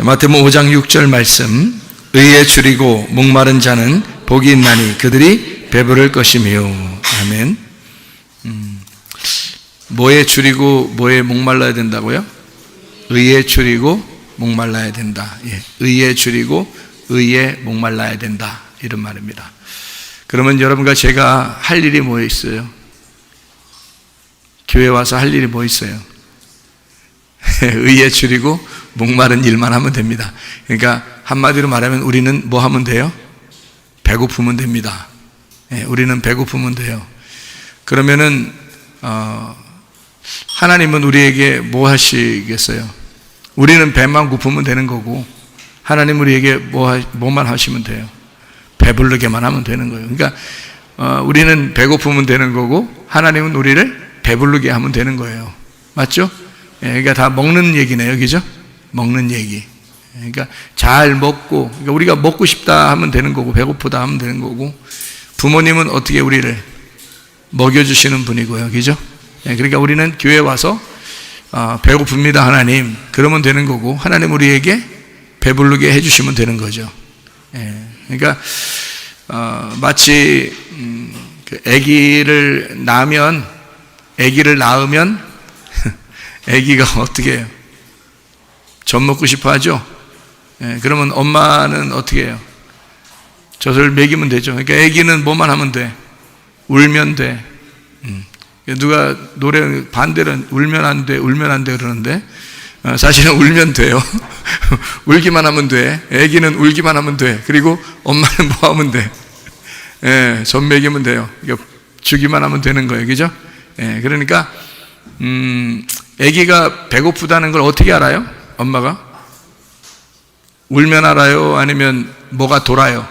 자, 마태복음 5장 6절 말씀. 의에 줄이고 목마른 자는 복이 있나니 그들이 배부를 것이며. 아멘. 뭐에 줄이고 뭐에 목말라야 된다고요? 의에 줄이고 목말라야 된다. 예. 의에 줄이고 의에 목말라야 된다. 이런 말입니다. 그러면 여러분과 제가 할 일이 뭐 있어요? 교회 와서 할 일이 뭐 있어요? 의에 줄이고 목마른 일만 하면 됩니다. 그러니까 한마디로 말하면 우리는 뭐 하면 돼요? 배고프면 됩니다. 예, 우리는 배고프면 돼요. 그러면은 하나님은 우리에게 뭐 하시겠어요? 우리는 배만 고프면 되는 거고 하나님 우리에게 뭐만 하시면 돼요? 배부르게만 하면 되는 거예요. 그러니까 우리는 배고프면 되는 거고 하나님은 우리를 배부르게 하면 되는 거예요. 맞죠? 예, 그러니까 다 먹는 얘기네요. 그죠? 먹는 얘기. 그러니까 잘 먹고, 그러니까 우리가 먹고 싶다 하면 되는 거고 배고프다 하면 되는 거고, 부모님은 어떻게 우리를 먹여주시는 분이고요. 그죠? 예, 그러니까 우리는 교회 와서 배고픕니다 하나님, 그러면 되는 거고 하나님 우리에게 배부르게 해주시면 되는 거죠. 예, 그러니까 마치 아기를 낳으면 아기가 어떻게 해요? 젖 먹고 싶어 하죠? 예, 그러면 엄마는 어떻게 해요? 젖을 먹이면 되죠. 그러니까 아기는 뭐만 하면 돼? 울면 돼. 누가 노래 반대로 울면 안 돼 그러는데 사실은 울면 돼요. 울기만 하면 돼. 아기는 울기만 하면 돼. 그리고 엄마는 뭐 하면 돼? 예, 젖 먹이면 돼요. 그러니까 주기만 하면 되는 거예요. 그죠? 예, 그러니까 아기가 배고프다는 걸 어떻게 알아요? 엄마가? 울면 알아요? 아니면 뭐가 돌아요?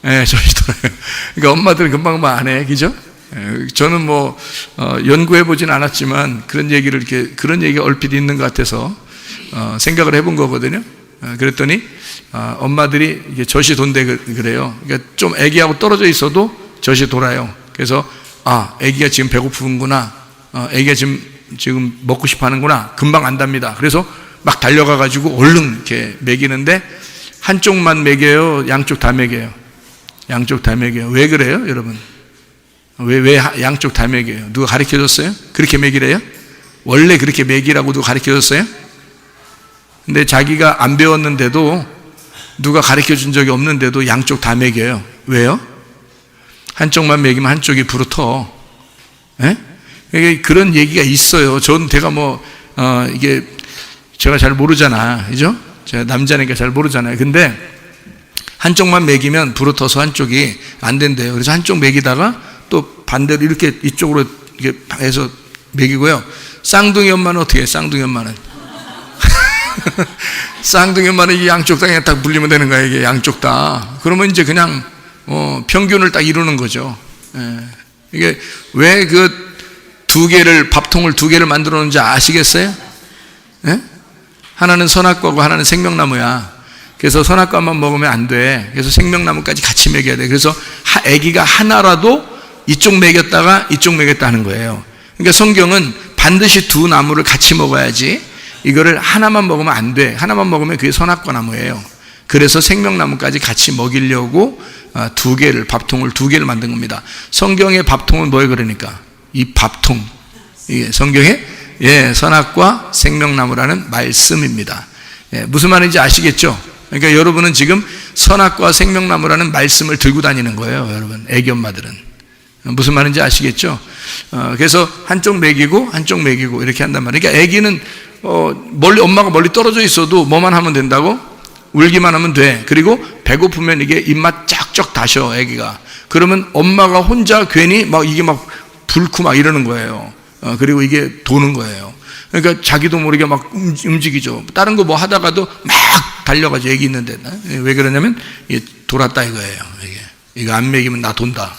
예, 젖이 돌아요. 그러니까 엄마들은 금방 안 해. 그죠? 예, 저는 연구해 보진 않았지만 그런 얘기가 얼핏 있는 것 같아서 생각을 해본 거거든요. 그랬더니 엄마들이 이게 젖이 돈대 그래요. 그러니까 좀 아기하고 떨어져 있어도 젖이 돌아요. 그래서 아기가 지금 배고픈구나, 아기가 지금 먹고 싶어 하는구나, 금방 안답니다. 그래서 막 달려가 가지고 얼른 이렇게 먹이는데 한쪽만 먹여요? 양쪽 다 먹여요? 양쪽 다 먹여요. 왜 그래요, 여러분? 왜 양쪽 다 먹여요? 누가 가르쳐 줬어요? 그렇게 먹이래요? 원래 그렇게 먹이라고 누가 가르쳐 줬어요? 근데 자기가 안 배웠는데도, 누가 가르쳐 준 적이 없는데도 양쪽 다 먹여요. 왜요? 한쪽만 먹이면 한쪽이 부르터. 예? 그런 얘기가 있어요. 제가 이게 제가 잘 모르잖아. 그죠? 제가 남자니까 잘 모르잖아요. 근데 한쪽만 먹이면 부르터서 한쪽이 안 된대요. 그래서 한쪽 먹이다가 또 반대로 이렇게 이쪽으로 이렇게 해서 먹이고요. 쌍둥이 엄마는 어떻게 해요? 쌍둥이 엄마는 쌍둥이 엄마는 이 양쪽 다 그냥 딱 물리면 되는 거예요. 이게 양쪽 다. 그러면 이제 그냥 평균을 딱 이루는 거죠. 예. 이게 왜 밥통을 두 개를 만들어 놓은지 아시겠어요? 예? 하나는 선악과고 하나는 생명나무야. 그래서 선악과만 먹으면 안 돼. 그래서 생명나무까지 같이 먹여야 돼. 그래서 아기가 하나라도 이쪽 먹였다가 이쪽 먹였다 하는 거예요. 그러니까 성경은 반드시 두 나무를 같이 먹어야지, 이거를 하나만 먹으면 안 돼. 하나만 먹으면 그게 선악과 나무예요. 그래서 생명나무까지 같이 먹이려고 밥통을 두 개를 만든 겁니다. 성경의 밥통은 뭐예요? 그러니까 이 밥통, 이게 성경의 선악과 생명나무라는 말씀입니다. 예, 무슨 말인지 아시겠죠? 그러니까 여러분은 지금 선악과 생명나무라는 말씀을 들고 다니는 거예요. 여러분, 애기 엄마들은 무슨 말인지 아시겠죠? 그래서 한쪽 먹이고 한쪽 먹이고 이렇게 한단 말이에요. 그러니까 애기는 엄마가 멀리 떨어져 있어도 뭐만 하면 된다고? 울기만 하면 돼. 그리고 배고프면 이게 입맛 쫙쫙 다셔, 애기가. 그러면 엄마가 혼자 괜히 이게 불고 이러는 거예요. 그리고 이게 도는 거예요. 그러니까 자기도 모르게 움직이죠. 다른 거 하다가도 막 달려가지고 애기 있는데. 왜 그러냐면 이게 돌았다 이거예요. 이거 안 먹이면 나 돈다.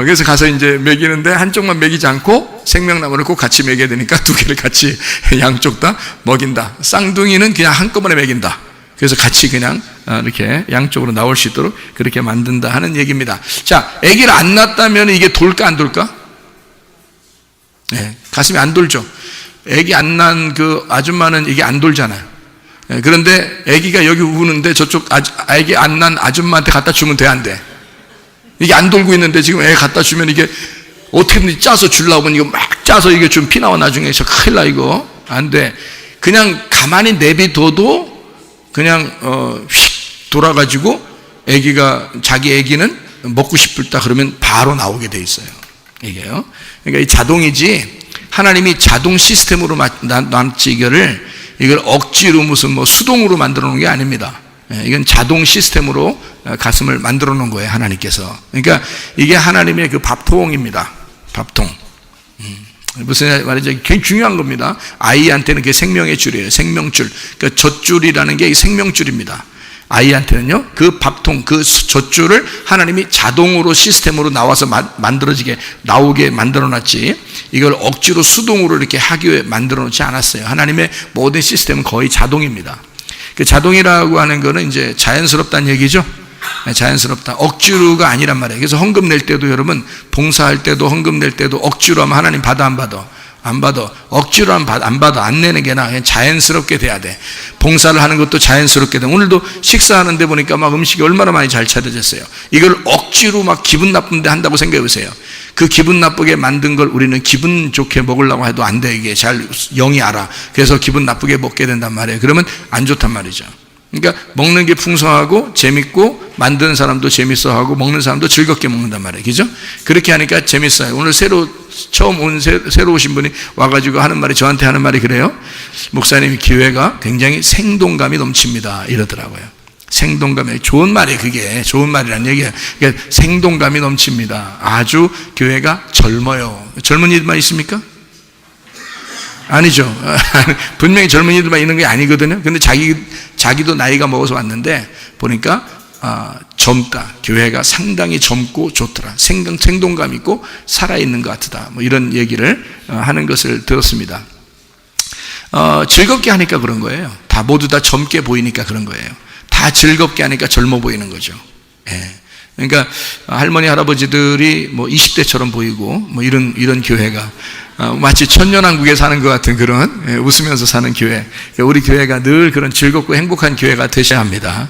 그래서 가서 이제 먹이는데 한쪽만 먹이지 않고 생명나무를 꼭 같이 먹여야 되니까 두 개를 같이 양쪽 다 먹인다. 쌍둥이는 그냥 한꺼번에 먹인다. 그래서 같이 그냥 이렇게 양쪽으로 나올 수 있도록 그렇게 만든다 하는 얘기입니다. 자, 아기를 안 낳았다면 이게 돌까 안 돌까? 네, 가슴이 안 돌죠. 애기 안 난 그 아줌마는 이게 안 돌잖아요. 그런데 애기가 여기 우는데 저쪽 애기 안 난 아줌마한테 갖다 주면 돼, 안 돼? 이게 안 돌고 있는데 지금 애 갖다 주면 이게 어떻게든지 짜서 주려고 하면 이거 막 짜서 이게 좀 피 나와 나중에 저 큰일 나 이거. 안 돼. 그냥 가만히 내비둬도 그냥 휙 돌아가지고 자기 애기는 먹고 싶다 그러면 바로 나오게 돼 있어요. 이게요. 그러니까 이 자동이지 하나님이 자동 시스템으로 놨지 이걸 억지로 무슨 뭐 수동으로 만들어 놓은 게 아닙니다. 이건 자동 시스템으로 가슴을 만들어 놓은 거예요, 하나님께서. 그러니까 이게 하나님의 그 밥통입니다. 밥통. 무슨 말이죠? 굉장히 중요한 겁니다. 아이한테는 그게 생명의 줄이에요. 생명줄. 그러니까 젖줄이라는 게 생명줄입니다. 아이한테는요, 그 밥통, 그 젖줄을 하나님이 자동으로 시스템으로 나와서 나오게 만들어 놨지, 이걸 억지로 수동으로 이렇게 하기 만들어 놓지 않았어요. 하나님의 모든 시스템은 거의 자동입니다. 그 자동이라고 하는 거는 이제 자연스럽다는 얘기죠. 자연스럽다. 억지로가 아니란 말이에요. 그래서 헌금 낼 때도 여러분, 봉사할 때도 헌금 낼 때도 억지로 하면 하나님 받아, 안 받아? 안 받아. 억지로 하면 안 받아. 안 내는 게 그냥 자연스럽게 돼야 돼. 봉사를 하는 것도 자연스럽게 돼. 오늘도 식사하는데 보니까 막 음식이 얼마나 많이 잘 차려졌어요. 이걸 억지로 막 기분 나쁜데 한다고 생각해 보세요. 그 기분 나쁘게 만든 걸 우리는 기분 좋게 먹으려고 해도 안 돼. 이게 잘 영이 알아. 그래서 기분 나쁘게 먹게 된단 말이에요. 그러면 안 좋단 말이죠. 그러니까 먹는 게 풍성하고 재밌고 만드는 사람도 재밌어하고 먹는 사람도 즐겁게 먹는단 말이에요. 그죠? 그렇게 하니까 재밌어요. 오늘 새로 오신 분이 와가지고 하는 말이, 저한테 하는 말이 그래요. 목사님, 교회가 굉장히 생동감이 넘칩니다, 이러더라고요. 생동감이 좋은 말이에요. 그게 좋은 말이란 얘기예요. 그러니까 생동감이 넘칩니다. 아주 교회가 젊어요. 젊은이들만 있습니까? 아니죠. 분명히 젊은이들만 있는 게 아니거든요. 근데 자기도 나이가 먹어서 왔는데 보니까 젊다. 교회가 상당히 젊고 좋더라. 생동감 있고 살아있는 것 같다. 뭐 이런 얘기를 하는 것을 들었습니다. 즐겁게 하니까 그런 거예요. 모두 다 젊게 보이니까 그런 거예요. 다 즐겁게 하니까 젊어 보이는 거죠. 예. 그러니까 할머니 할아버지들이 뭐 20대처럼 보이고 뭐 이런 교회가 마치 천년왕국에 사는 것 같은 그런 웃으면서 사는 교회, 우리 교회가 늘 그런 즐겁고 행복한 교회가 되셔야 합니다.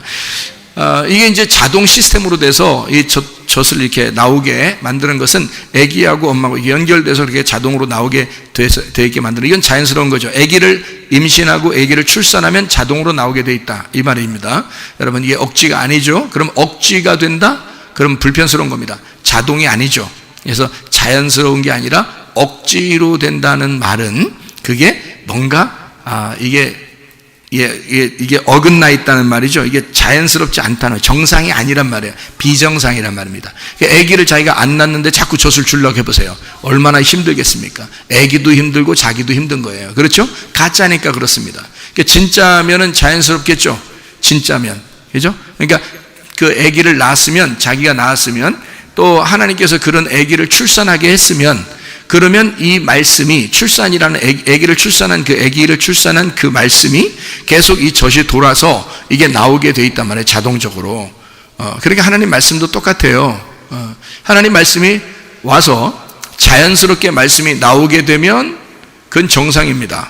이게 이제 자동 시스템으로 돼서 이 젖을 이렇게 나오게 만드는 것은 아기하고 엄마하고 연결돼서 이렇게 자동으로 나오게 되게 만드는, 이건 자연스러운 거죠. 아기를 임신하고 아기를 출산하면 자동으로 나오게 돼 있다, 이 말입니다. 여러분, 이게 억지가 아니죠. 그럼 억지가 된다? 그럼 불편스러운 겁니다. 자동이 아니죠. 그래서 자연스러운 게 아니라 억지로 된다는 말은 그게 뭔가 이게 어긋나 있다는 말이죠. 이게 자연스럽지 않다는, 정상이 아니란 말이에요. 비정상이란 말입니다. 아기를 자기가 안 낳는데 자꾸 젖을 주려고 해보세요. 얼마나 힘들겠습니까? 아기도 힘들고 자기도 힘든 거예요. 그렇죠? 가짜니까 그렇습니다. 진짜면은 자연스럽겠죠. 진짜면, 그죠? 그러니까 그 아기를 낳았으면, 자기가 낳았으면, 또 하나님께서 그런 아기를 출산하게 했으면, 그러면 이 말씀이, 출산이라는 아기를 출산한 그 말씀이 계속 이 젖이 돌아서 이게 나오게 돼 있단 말이에요. 자동적으로. 그러니까 하나님 말씀도 똑같아요. 하나님 말씀이 와서 자연스럽게 말씀이 나오게 되면 그건 정상입니다.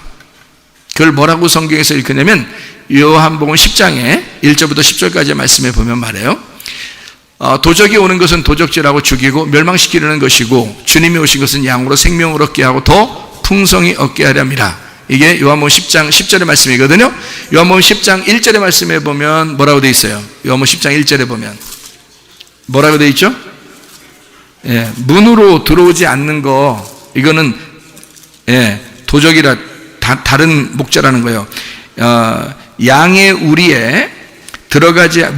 그걸 뭐라고 성경에서 읽느냐면 요한복음 10장에 1절부터 10절까지의 말씀에 보면 말해요. 도적이 오는 것은 도적질하고 죽이고 멸망시키려는 것이고 주님이 오신 것은 양으로 생명을 얻게 하고 더 풍성히 얻게 하려 함이라. 이게 요한복음 10장 10절의 말씀이거든요. 요한복음 10장 1절의 말씀에 보면 뭐라고 돼 있어요? 요한복음 10장 1절에 보면 뭐라고 돼 있죠? 예, 문으로 들어오지 않는 거, 이거는 도적이라 다른 목자라는 거예요. 양의 우리에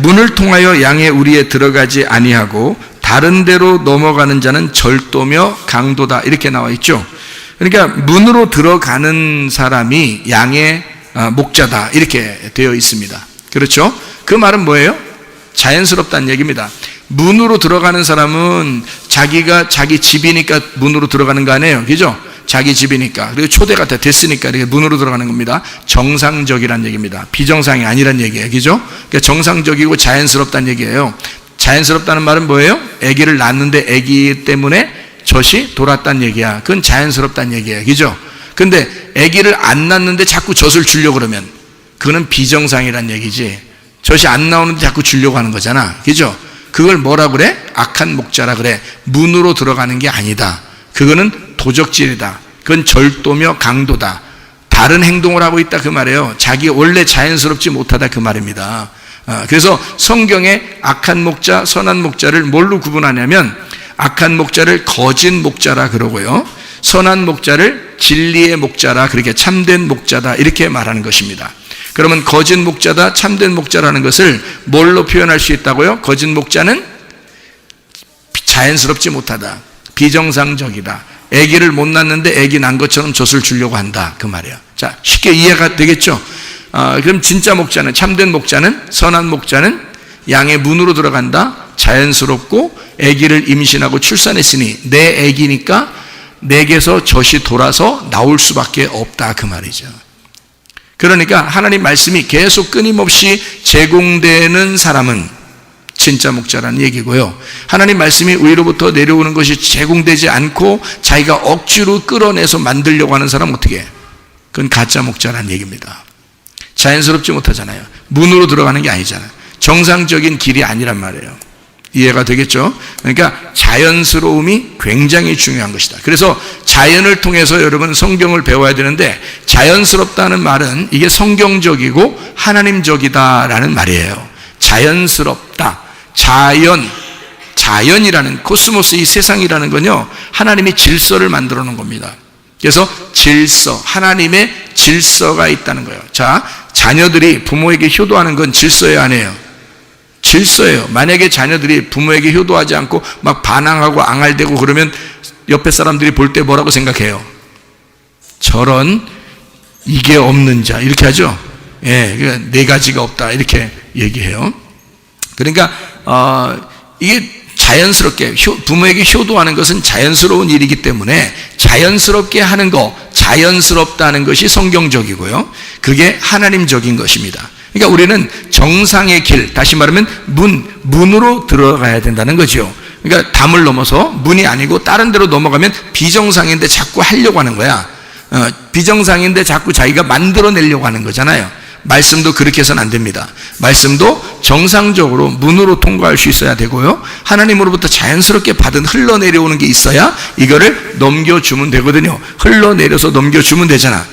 문을 통하여 양의 우리에 들어가지 아니하고 다른 데로 넘어가는 자는 절도며 강도다, 이렇게 나와 있죠. 그러니까 문으로 들어가는 사람이 양의 목자다, 이렇게 되어 있습니다. 그렇죠? 그 말은 뭐예요? 자연스럽다는 얘기입니다. 문으로 들어가는 사람은 자기가 자기 집이니까 문으로 들어가는 거 아니에요. 그죠? 자기 집이니까, 그리고 초대가 다 됐으니까 이렇게 문으로 들어가는 겁니다. 정상적이란 얘기입니다. 비정상이 아니란 얘기예요. 그죠? 그러니까 정상적이고 자연스럽다는 얘기예요. 자연스럽다는 말은 뭐예요? 아기를 낳는데 아기 때문에 젖이 돌았다는 얘기야. 그건 자연스럽다는 얘기예요. 그죠? 근데 아기를 안 낳는데 자꾸 젖을 주려고 그러면 그거는 비정상이란 얘기지. 젖이 안 나오는데 자꾸 주려고 하는 거잖아. 그죠? 그걸 뭐라 그래? 악한 목자라 그래. 문으로 들어가는 게 아니다. 그거는 도적질이다. 그건 절도며 강도다. 다른 행동을 하고 있다 그 말이에요. 자기 원래 자연스럽지 못하다 그 말입니다. 그래서 성경에 악한 목자, 선한 목자를 뭘로 구분하냐면 악한 목자를 거짓 목자라 그러고요. 선한 목자를 진리의 목자라, 그렇게 참된 목자다 이렇게 말하는 것입니다. 그러면 거짓 목자다, 참된 목자라는 것을 뭘로 표현할 수 있다고요? 거짓 목자는 자연스럽지 못하다, 비정상적이다, 아기를 못 낳는데 아기 난 것처럼 젖을 주려고 한다 그 말이에요. 자, 쉽게 이해가 되겠죠? 그럼 진짜 목자는, 참된 목자는, 선한 목자는 양의 문으로 들어간다, 자연스럽고 아기를 임신하고 출산했으니 내 아기니까 내게서 젖이 돌아서 나올 수밖에 없다 그 말이죠. 그러니까 하나님 말씀이 계속 끊임없이 제공되는 사람은 진짜 목자라는 얘기고요. 하나님 말씀이 위로부터 내려오는 것이 제공되지 않고 자기가 억지로 끌어내서 만들려고 하는 사람은 어떻게 해? 그건 가짜 목자라는 얘기입니다. 자연스럽지 못하잖아요. 문으로 들어가는 게 아니잖아요. 정상적인 길이 아니란 말이에요. 이해가 되겠죠? 그러니까 자연스러움이 굉장히 중요한 것이다. 그래서 자연을 통해서 여러분 성경을 배워야 되는데, 자연스럽다는 말은 이게 성경적이고 하나님적이다라는 말이에요. 자연스럽다. 자연이라는 코스모스, 이 세상이라는 건요, 하나님이 질서를 만들어 놓은 겁니다. 그래서 질서, 하나님의 질서가 있다는 거예요. 자, 자녀들이 부모에게 효도하는 건 질서예요, 아니에요? 질서예요. 만약에 자녀들이 부모에게 효도하지 않고 막 반항하고 앙알대고 그러면 옆에 사람들이 볼 때 뭐라고 생각해요? 저런 이게 없는 자, 이렇게 하죠. 예, 네 가지가 없다 이렇게 얘기해요. 그러니까 이게 자연스럽게 부모에게 효도하는 것은 자연스러운 일이기 때문에 자연스럽게 하는 거, 자연스럽다는 것이 성경적이고요. 그게 하나님적인 것입니다. 그러니까 우리는 정상의 길, 다시 말하면 문으로 들어가야 된다는 거죠. 그러니까 담을 넘어서 문이 아니고 다른 데로 넘어가면 비정상인데 자꾸 하려고 하는 거야. 비정상인데 자꾸 자기가 만들어내려고 하는 거잖아요. 말씀도 그렇게 해서는 안 됩니다. 말씀도 정상적으로 문으로 통과할 수 있어야 되고요. 하나님으로부터 자연스럽게 받은 흘러내려오는 게 있어야 이거를 넘겨주면 되거든요. 흘러내려서 넘겨주면 되잖아.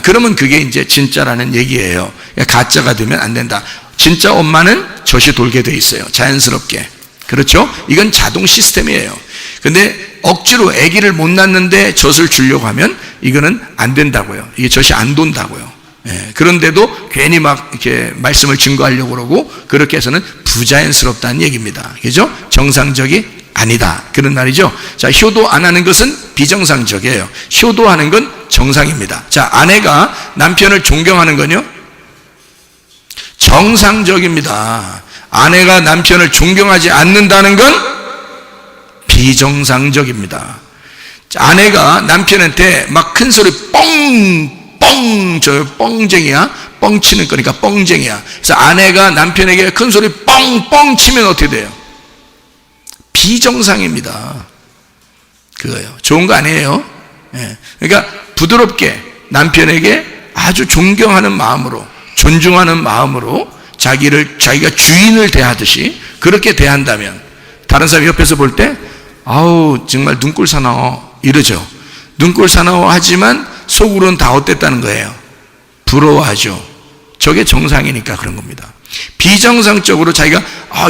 그러면 그게 이제 진짜라는 얘기예요. 가짜가 되면 안 된다. 진짜 엄마는 젖이 돌게 돼 있어요. 자연스럽게. 그렇죠? 이건 자동 시스템이에요. 근데 억지로 아기를 못 낳는데 젖을 주려고 하면 이거는 안 된다고요. 이게 젖이 안 돈다고요. 그런데도 괜히 막 이렇게 말씀을 증거하려고 그러고 그렇게 해서는 부자연스럽다는 얘기입니다. 그죠? 정상적이 아니다. 그런 말이죠. 자, 효도 안 하는 것은 비정상적이에요. 효도하는 건 정상입니다. 자, 아내가 남편을 존경하는 건요, 정상적입니다. 아내가 남편을 존경하지 않는다는 건 비정상적입니다. 자, 아내가 남편한테 막 큰 소리 저 뻥쟁이야, 뻥치는 거니까 뻥쟁이야. 그래서 아내가 남편에게 큰 소리 뻥뻥 치면 어떻게 돼요? 비정상입니다. 그거예요. 좋은 거 아니에요. 그러니까 부드럽게 남편에게 아주 존경하는 마음으로, 존중하는 마음으로 자기가 주인을 대하듯이 그렇게 대한다면 다른 사람이 옆에서 볼 때 아우 정말 눈꼴 사나워 이러죠. 눈꼴 사나워 하지만 속으로는 다 어땠다는 거예요? 부러워하죠. 저게 정상이니까 그런 겁니다. 비정상적으로 자기가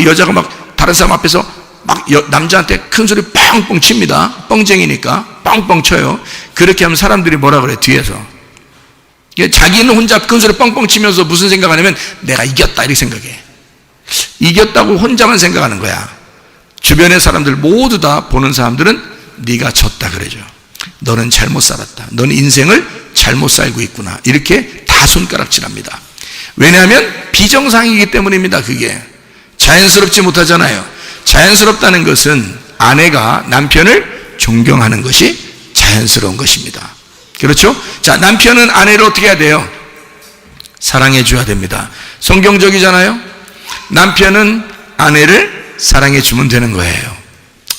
여자가 막 다른 사람 앞에서 막 남자한테 큰 소리 뻥뻥 칩니다. 뻥쟁이니까 뻥뻥 쳐요. 그렇게 하면 사람들이 뭐라 그래? 뒤에서 자기는 혼자 큰 소리 뻥뻥 치면서 무슨 생각하냐면 내가 이겼다 이렇게 생각해. 이겼다고 혼자만 생각하는 거야. 주변의 사람들 모두 다 보는 사람들은 네가 졌다 그러죠. 너는 잘못 살았다. 너는 인생을 잘못 살고 있구나. 이렇게 다 손가락질합니다. 왜냐하면 비정상이기 때문입니다. 그게 자연스럽지 못하잖아요. 자연스럽다는 것은 아내가 남편을 존경하는 것이 자연스러운 것입니다. 그렇죠? 자, 남편은 아내를 어떻게 해야 돼요? 사랑해 줘야 됩니다. 성경적이잖아요. 남편은 아내를 사랑해 주면 되는 거예요.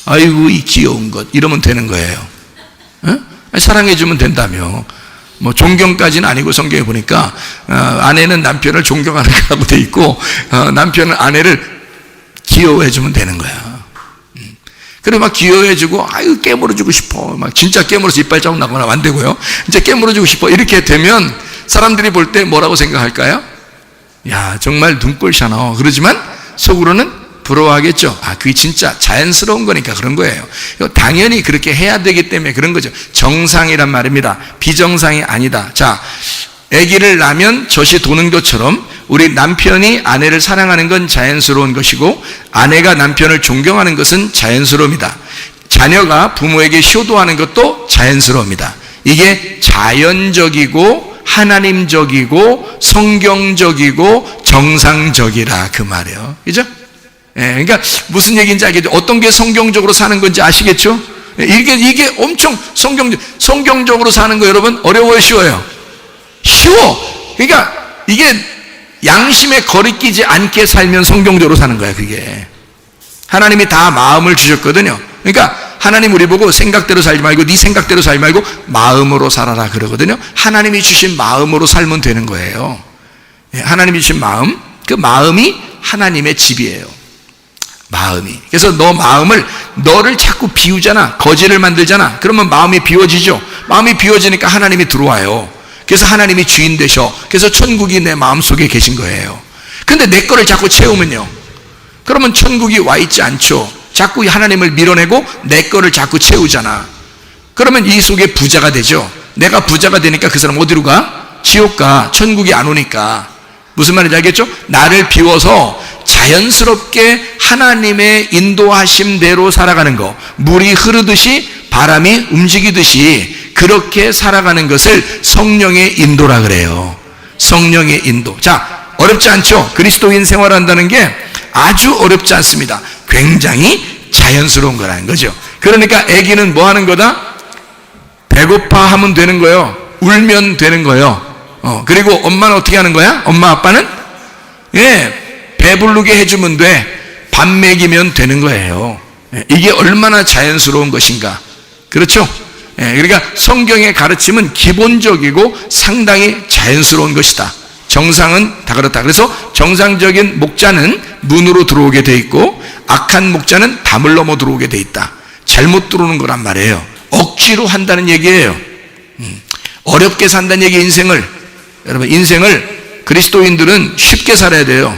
아이고 이 귀여운 것 이러면 되는 거예요. 사랑해 주면 된다며. 뭐 존경까지는 아니고 성경에 보니까 아내는 남편을 존경하는 거라고 돼 있고 남편은 아내를 귀여워해주면 되는 거야. 그래 막 귀여워해주고 아유 깨물어주고 싶어 막 진짜 깨물어서 이빨 자국 나거나 안 되고요. 이제 깨물어주고 싶어 이렇게 되면 사람들이 볼 때 뭐라고 생각할까요? 야 정말 눈꼴샤너. 그러지만 속으로는 부러워하겠죠. 아 그게 진짜 자연스러운 거니까 그런 거예요. 당연히 그렇게 해야 되기 때문에 그런 거죠. 정상이란 말입니다. 비정상이 아니다. 자, 아기를 낳으면 젖이 도는 것처럼 우리 남편이 아내를 사랑하는 건 자연스러운 것이고 아내가 남편을 존경하는 것은 자연스러움이다. 자녀가 부모에게 효도하는 것도 자연스러움이다. 이게 자연적이고 하나님적이고 성경적이고 정상적이라 그 말이에요. 그죠? 그러니까 무슨 얘기인지 알겠죠? 어떤 게 성경적으로 사는 건지 아시겠죠? 이게 엄청 성경적으로 사는 거 여러분 어려워요, 쉬워요? 쉬워. 그러니까 이게 양심에 거리끼지 않게 살면 성경적으로 사는 거야, 그게. 하나님이 다 마음을 주셨거든요. 그러니까 하나님 우리 보고 생각대로 살지 말고 네 생각대로 살지 말고 마음으로 살아라 그러거든요. 하나님이 주신 마음으로 살면 되는 거예요. 하나님이 주신 마음, 그 마음이 하나님의 집이에요. 마음이. 그래서 너를 자꾸 비우잖아. 거지를 만들잖아. 그러면 마음이 비워지죠. 마음이 비워지니까 하나님이 들어와요. 그래서 하나님이 주인 되셔. 그래서 천국이 내 마음속에 계신 거예요. 근데 내 거를 자꾸 채우면요, 그러면 천국이 와 있지 않죠. 자꾸 하나님을 밀어내고 내 거를 자꾸 채우잖아. 그러면 이 속에 부자가 되죠. 내가 부자가 되니까 그 사람 어디로 가? 지옥 가. 천국이 안 오니까. 무슨 말인지 알겠죠? 나를 비워서 자연스럽게 하나님의 인도하심대로 살아가는 거, 물이 흐르듯이 바람이 움직이듯이 그렇게 살아가는 것을 성령의 인도라 그래요. 성령의 인도. 자, 어렵지 않죠? 그리스도인 생활한다는 게 아주 어렵지 않습니다. 굉장히 자연스러운 거라는 거죠. 그러니까 아기는 뭐 하는 거다? 배고파하면 되는 거예요. 울면 되는 거예요. 그리고 엄마는 어떻게 하는 거야? 엄마 아빠는 배부르게 해주면 돼. 밥 먹이면 되는 거예요. 이게 얼마나 자연스러운 것인가. 그렇죠? 그러니까 성경의 가르침은 기본적이고 상당히 자연스러운 것이다. 정상은 다 그렇다. 그래서 정상적인 목자는 문으로 들어오게 돼 있고 악한 목자는 담을 넘어 들어오게 돼 있다. 잘못 들어오는 거란 말이에요. 억지로 한다는 얘기예요. 어렵게 산다는 얘기. 여러분 인생을 그리스도인들은 쉽게 살아야 돼요.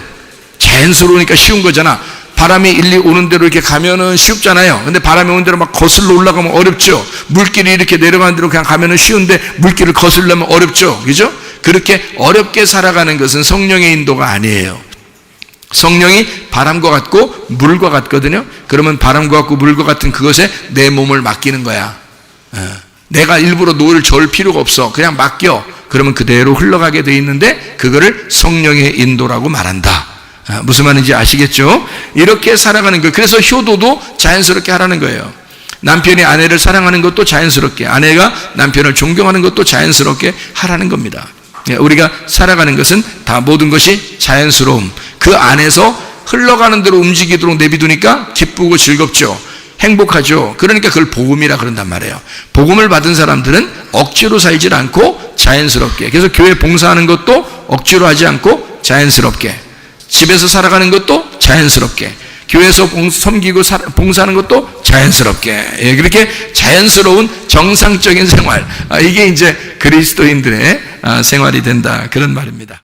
자연스러우니까 쉬운 거잖아. 바람이 일리 오는 대로 이렇게 가면은 쉽잖아요. 근데 바람이 오는 대로 막 거슬러 올라가면 어렵죠. 물길이 이렇게 내려가는 대로 그냥 가면은 쉬운데 물길을 거슬려면 어렵죠. 그죠? 그렇게 어렵게 살아가는 것은 성령의 인도가 아니에요. 성령이 바람과 같고 물과 같거든요. 그러면 바람과 같고 물과 같은 그것에 내 몸을 맡기는 거야. 내가 일부러 노를 저을 필요가 없어. 그냥 맡겨. 그러면 그대로 흘러가게 돼 있는데 그거를 성령의 인도라고 말한다. 무슨 말인지 아시겠죠? 이렇게 살아가는 거예요. 그래서 효도도 자연스럽게 하라는 거예요. 남편이 아내를 사랑하는 것도 자연스럽게, 아내가 남편을 존경하는 것도 자연스럽게 하라는 겁니다. 우리가 살아가는 것은 다 모든 것이 자연스러움, 그 안에서 흘러가는 대로 움직이도록 내비두니까 기쁘고 즐겁죠. 행복하죠. 그러니까 그걸 복음이라 그런단 말이에요. 복음을 받은 사람들은 억지로 살지 않고 자연스럽게, 그래서 교회 봉사하는 것도 억지로 하지 않고 자연스럽게, 집에서 살아가는 것도 자연스럽게, 교회에서 섬기고 봉사하는 것도 자연스럽게, 그렇게 자연스러운 정상적인 생활, 이게 이제 그리스도인들의 생활이 된다, 그런 말입니다.